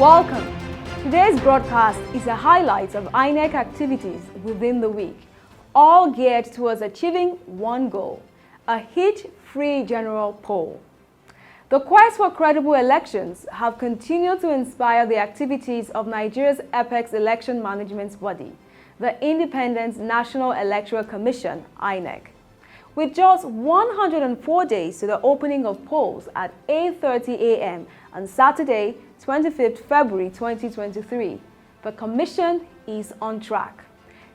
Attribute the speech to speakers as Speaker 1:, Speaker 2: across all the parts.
Speaker 1: Welcome. Today's broadcast is a highlight of INEC activities within the week, all geared towards achieving one goal: a hitch-free general poll. The quest for credible elections have continued to inspire the activities of Nigeria's apex election management body, the Independent National Electoral Commission, INEC. With just 104 days to the opening of polls at 8:30 a.m. on Saturday, 25th February 2023, the Commission is on track,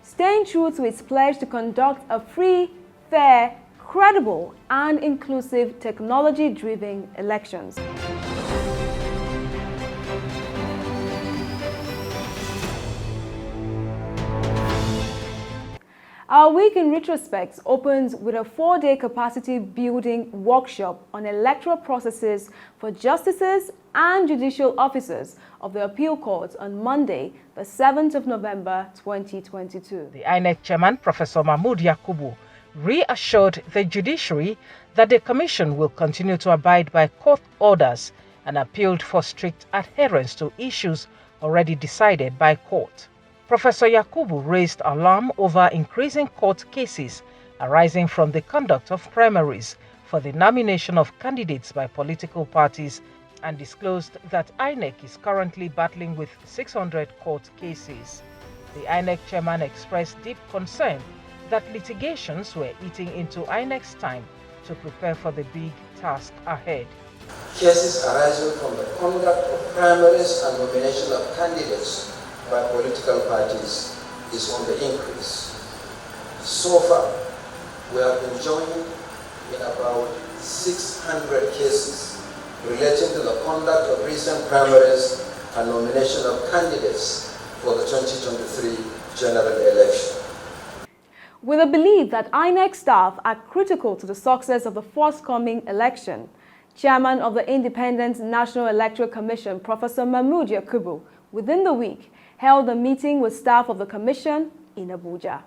Speaker 1: staying true to its pledge to conduct a free, fair, credible, and inclusive technology-driven elections. Our week in retrospect opens with a 4-day capacity building workshop on electoral processes for justices and judicial officers of the appeal courts on Monday, the 7th of November 2022.
Speaker 2: The INEC chairman, Professor Mahmood Yakubu, reassured the judiciary that the commission will continue to abide by court orders and appealed for strict adherence to issues already decided by court. Professor Yakubu raised alarm over increasing court cases arising from the conduct of primaries for the nomination of candidates by political parties and disclosed that INEC is currently battling with 600 court cases. The INEC chairman expressed deep concern that litigations were eating into INEC's time to prepare for the big task ahead.
Speaker 3: Cases arising from the conduct of primaries and nomination of candidates by political parties is on the increase. So far, we have been joined in about 600 cases relating to the conduct of recent primaries and nomination of candidates for the 2023 general election.
Speaker 1: With a belief that INEC staff are critical to the success of the forthcoming election, Chairman of the Independent National Electoral Commission, Professor Mahmood Yakubu, within the week, held a meeting with staff of the Commission in Abuja.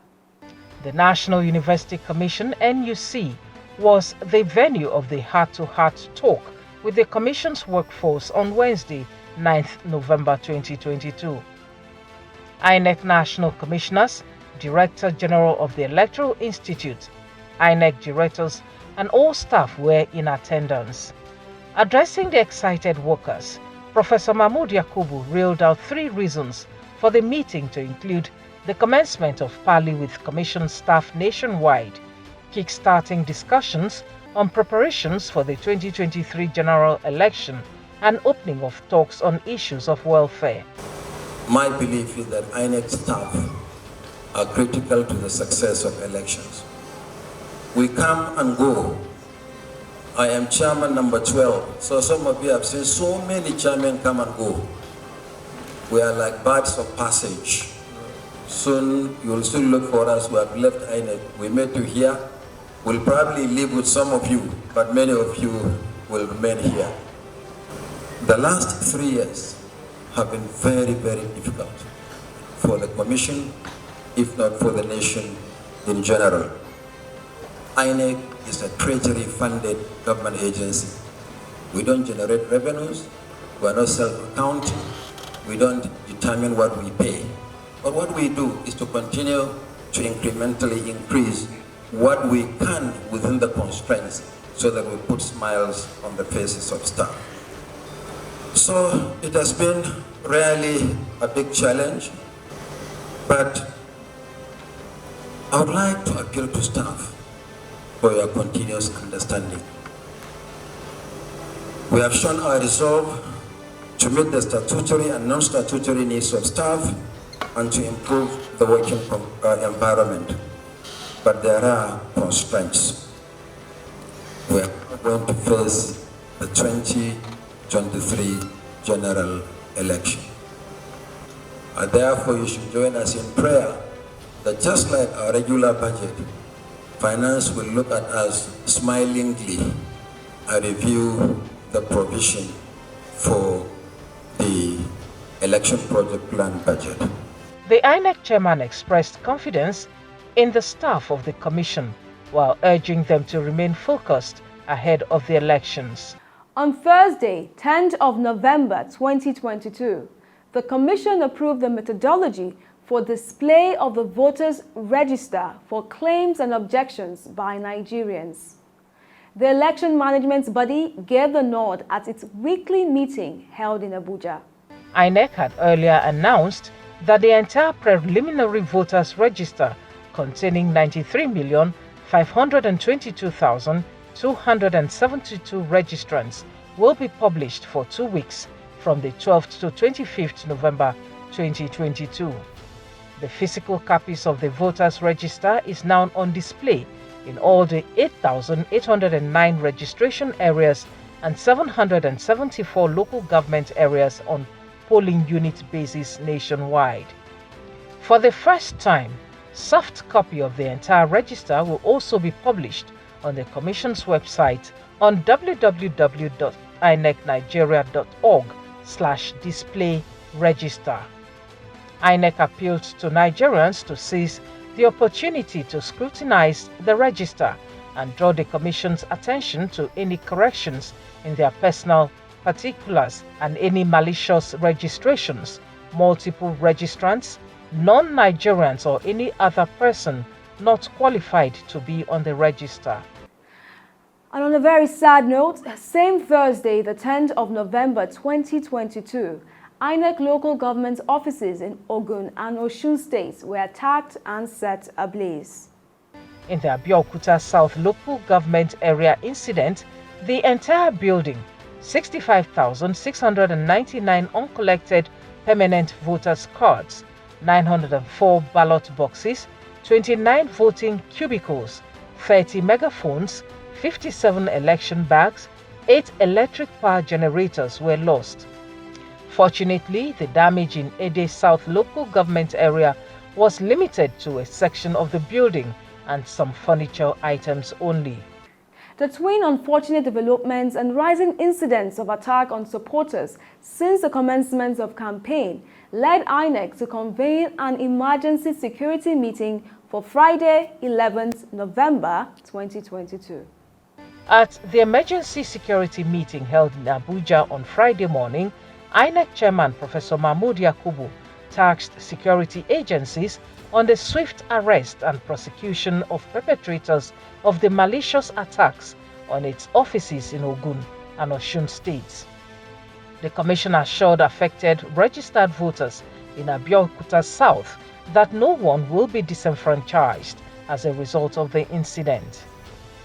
Speaker 2: The National University Commission, NUC, was the venue of the heart-to-heart talk with the Commission's workforce on Wednesday, 9th November 2022. INEC National Commissioners, Director General of the Electoral Institute, INEC directors, and all staff were in attendance. Addressing the excited workers, Professor Mahmood Yakubu reeled out 3 reasons for the meeting to include the commencement of parley with Commission staff nationwide, kick-starting discussions on preparations for the 2023 general election, and opening of talks on issues of welfare.
Speaker 4: My belief is that INEC staff are critical to the success of elections. We come and go. I am chairman number 12, so some of you have seen so many chairmen come and go. We are like birds of passage. Soon you will still look for us who have left INEC. We met you here. We'll probably live with some of you, but many of you will remain here. The last 3 years have been very, very difficult for the Commission, if not for the nation in general. INEC is a treasury-funded government agency. We don't generate revenues, we are not self-accounting, we don't determine what we pay. But what we do is to continue to incrementally increase what we can within the constraints so that we put smiles on the faces of staff. So it has been really a big challenge, but I would like to appeal to staff for your continuous understanding. We have shown our resolve to meet the statutory and non-statutory needs of staff and to improve the working environment. But there are constraints. We are going to face the 2023 general election. And therefore you should join us in prayer that just like our regular budget, Finance will look at us smilingly and review the provision for the election project plan budget.
Speaker 2: The INEC chairman expressed confidence in the staff of the commission while urging them to remain focused ahead of the elections.
Speaker 1: On Thursday, 10th of November 2022, the Commission approved the methodology for display of the voters' register for claims and objections by Nigerians. The election management body gave the nod at its weekly meeting held in Abuja.
Speaker 2: INEC had earlier announced that the entire preliminary voters' register containing 93,522,272 registrants will be published for 2 weeks from the 12th to 25th November 2022. The physical copies of the voters' register is now on display in all the 8,809 registration areas and 774 local government areas on polling unit basis nationwide. For the first time, soft copy of the entire register will also be published on the Commission's website on www.inecnigeria.org/display-register. INEC appealed to Nigerians to seize the opportunity to scrutinize the register and draw the Commission's attention to any corrections in their personal particulars and any malicious registrations, multiple registrants, non-Nigerians or any other person not qualified to be on the register.
Speaker 1: And on a very sad note, same Thursday, the 10th of November 2022, INEC local government offices in Ogun and Osun states were attacked and set ablaze.
Speaker 2: In the Abeokuta South local government area incident, the entire building, 65,699 uncollected permanent voters' cards, 904 ballot boxes, 29 voting cubicles, 30 megaphones, 57 election bags, 8 electric power generators were lost. Fortunately, the damage in Ede South local government area was limited to a section of the building and some furniture items only.
Speaker 1: The twin unfortunate developments and rising incidents of attack on supporters since the commencement of campaign led INEC to convene an emergency security meeting for Friday, 11th November 2022.
Speaker 2: At the emergency security meeting held in Abuja on Friday morning, INEC Chairman Professor Mahmood Yakubu tasked security agencies on the swift arrest and prosecution of perpetrators of the malicious attacks on its offices in Ogun and Osun states. The Commission assured affected registered voters in Abeokuta South that no one will be disenfranchised as a result of the incident.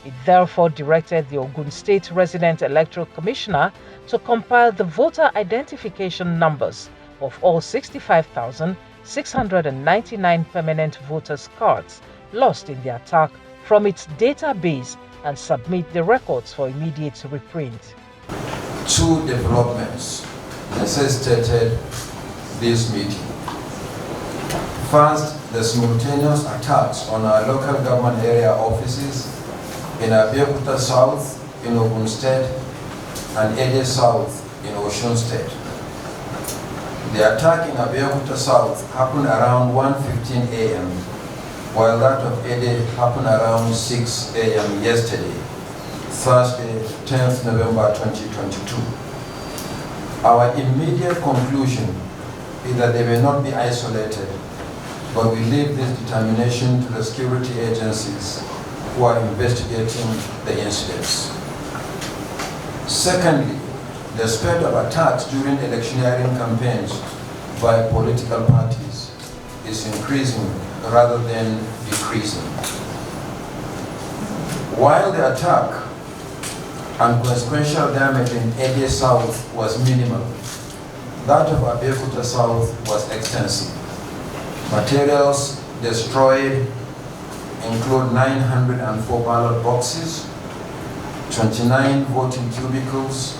Speaker 2: It therefore directed the Ogun State Resident Electoral Commissioner to compile the voter identification numbers of all 65,699 permanent voters' cards lost in the attack from its database and submit the records for immediate reprint.
Speaker 3: 2 developments necessitated this meeting. First, the simultaneous attacks on our local government area offices in Abeokuta South in Ogun State and Ede South in Osun State. The attack in Abeokuta South happened around 1:15 a.m., while that of Ede happened around 6 a.m. yesterday, Thursday, 10th November 2022. Our immediate conclusion is that they may not be isolated, but we leave this determination to the security agencies who are investigating the incidents. Secondly, the spread of attacks during electioneering campaigns by political parties is increasing rather than decreasing. While the attack and consequential damage in Ede South was minimal, that of Abeokuta South was extensive. Materials destroyed include 904 ballot boxes, 29 voting cubicles,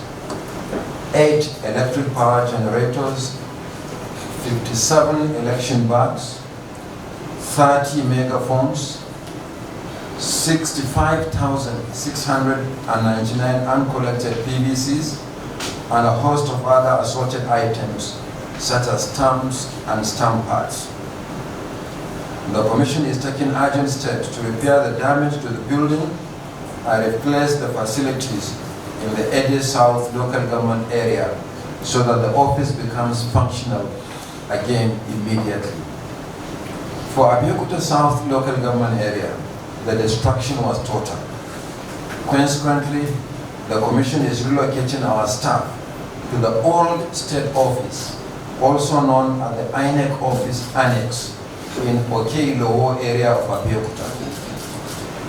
Speaker 3: 8 electric power generators, 57 election bags, 30 megaphones, 65,699 uncollected PVCs, and a host of other assorted items such as stamps and stamp pads. The Commission is taking urgent steps to repair the damage to the building and replace the facilities in the Ede South local government area so that the office becomes functional again immediately. For Abeokuta South local government area, the destruction was total. Consequently, the Commission is relocating our staff to the old state office, also known as the INEC office annex in Okei-Lowo area of Abeokuta.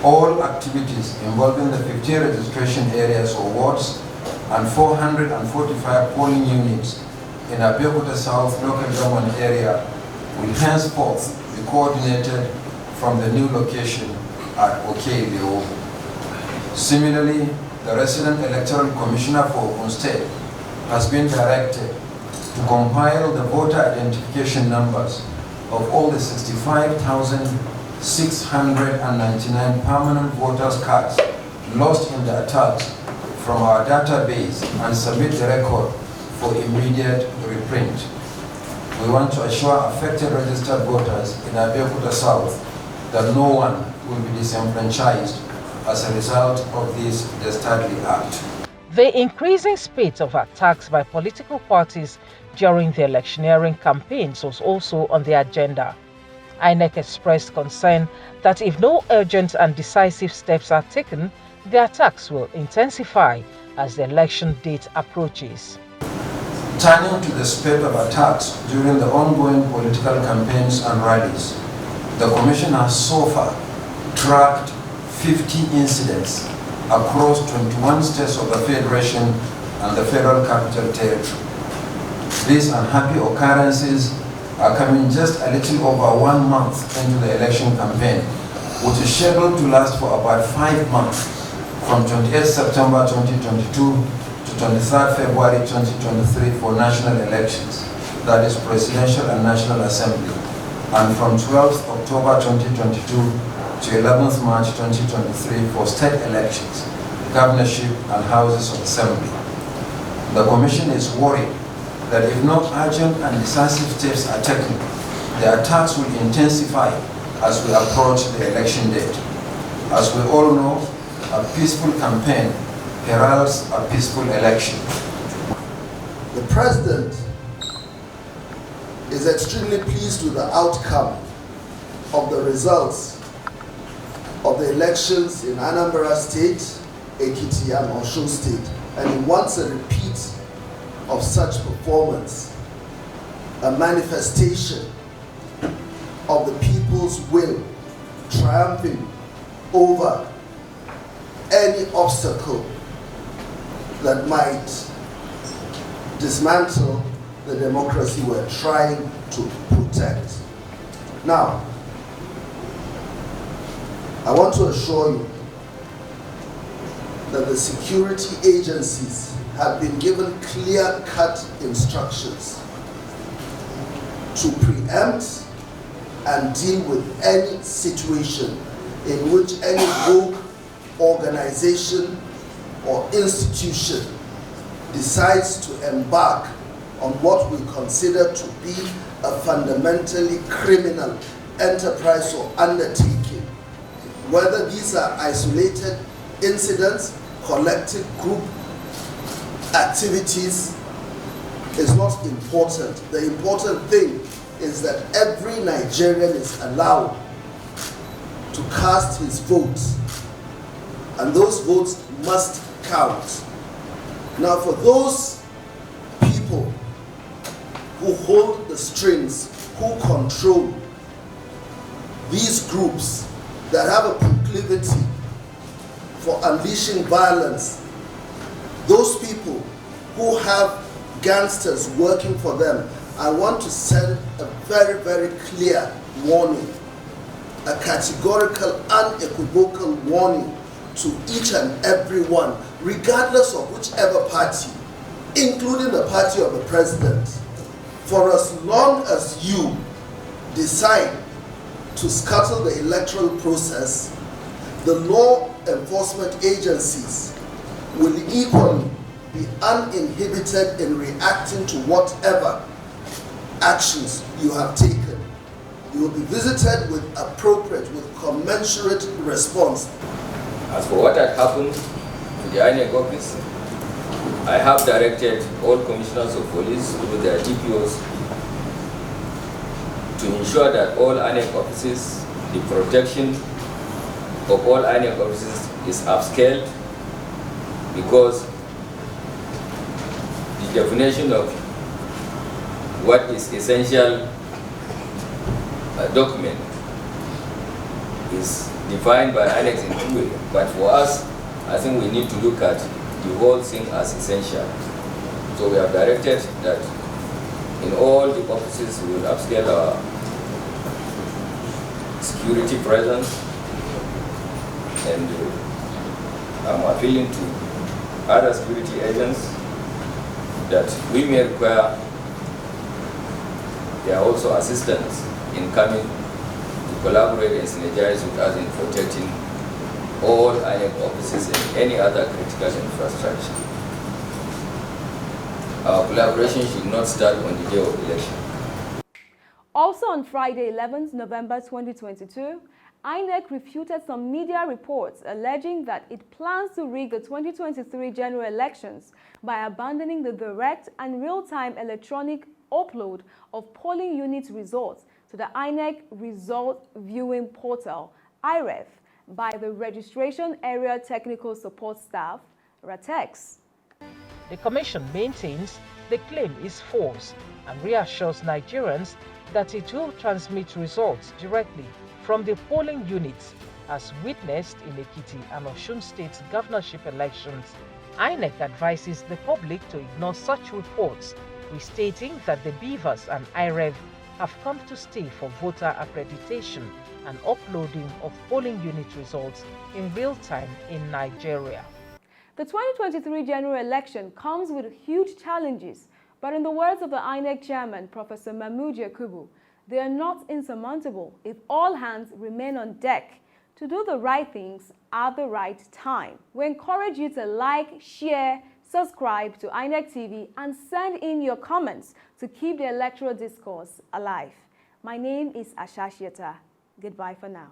Speaker 3: All activities involving the 50 registration areas or wards and 445 polling units in Abeokuta South local government area will henceforth be coordinated from the new location at Okei-Lowo. Similarly, the resident electoral commissioner for Ogun State has been directed to compile the voter identification numbers of all the 65,699 permanent voters' cards lost in the attacks from our database and submit the record for immediate reprint. We want to assure affected registered voters in Abeokuta South that no one will be disenfranchised as a result of this dastardly act.
Speaker 2: The increasing spate of attacks by political parties during the electioneering campaigns was also on the agenda. INEC expressed concern that if no urgent and decisive steps are taken, the attacks will intensify as the election date approaches.
Speaker 3: Turning to the spate of attacks during the ongoing political campaigns and rallies, the Commission has so far tracked 50 incidents across 21 states of the Federation and the Federal Capital Territory. These unhappy occurrences are coming just a little over 1 month into the election campaign, which is scheduled to last for about 5 months, from 28 September 2022 to 23 February 2023 for national elections, that is Presidential and National Assembly, and from 12th October 2022 to 11th March 2023 for state elections, governorship and houses of assembly. The Commission is worried that if no urgent and decisive steps are taken, the attacks will intensify as we approach the election date. As we all know, a peaceful campaign heralds a peaceful election.
Speaker 5: The President is extremely pleased with the outcome of the results of the elections in Anambra State, Ekiti and Osun State, and he wants a repeat of such performance, a manifestation of the people's will triumphing over any obstacle that might dismantle the democracy we're trying to protect. Now, I want to assure you that the security agencies have been given clear-cut instructions to preempt and deal with any situation in which any rogue organization or institution decides to embark on what we consider to be a fundamentally criminal enterprise or undertaking. Whether these are isolated incidents, collective group activities is not important. The important thing is that every Nigerian is allowed to cast his votes, and those votes must count. Now, for those people who hold the strings, who control these groups that have a proclivity for unleashing violence, those people who have gangsters working for them, I want to send a very, very clear warning, a categorical, unequivocal warning to each and every one, regardless of whichever party, including the party of the president. For as long as you decide to scuttle the electoral process, the law enforcement agencies will equally be uninhibited in reacting to whatever actions you have taken. You will be visited with appropriate, with commensurate response.
Speaker 6: As for what had happened to the INEC office, I have directed all commissioners of police through their DPOs to ensure that all INEC offices, the protection of all INEC offices is upscaled, because the definition of what is essential document is defined by INEC in two ways. But for us, I think we need to look at the whole thing as essential. So we have directed that in all the offices we will upscale our security presence, and I'm appealing to other security agents that we may require their also assistance in coming to collaborate and synergize with us in protecting all INEC offices and any other critical infrastructure. Our collaboration should not start on the day of election.
Speaker 1: Also on Friday, 11th November 2022, INEC refuted some media reports alleging that it plans to rig the 2023 general elections by abandoning the direct and real-time electronic upload of polling unit results to the INEC Result Viewing Portal, IREV, by the Registration Area Technical Support Staff, RATEX.
Speaker 2: The Commission maintains the claim is false and reassures Nigerians that it will transmit results directly from the polling units as witnessed in Ekiti and Osun State governorship elections. INEC advises the public to ignore such reports, restating that the Beavers and IREV have come to stay for voter accreditation and uploading of polling unit results in real time in Nigeria.
Speaker 1: The 2023 general election comes with huge challenges, but in the words of the INEC chairman, Professor Mahmood Yakubu, they are not insurmountable if all hands remain on deck to do the right things at the right time. We encourage you to like, share, subscribe to INECtv and send in your comments to keep the electoral discourse alive. My name is Ashashiata. Goodbye for now.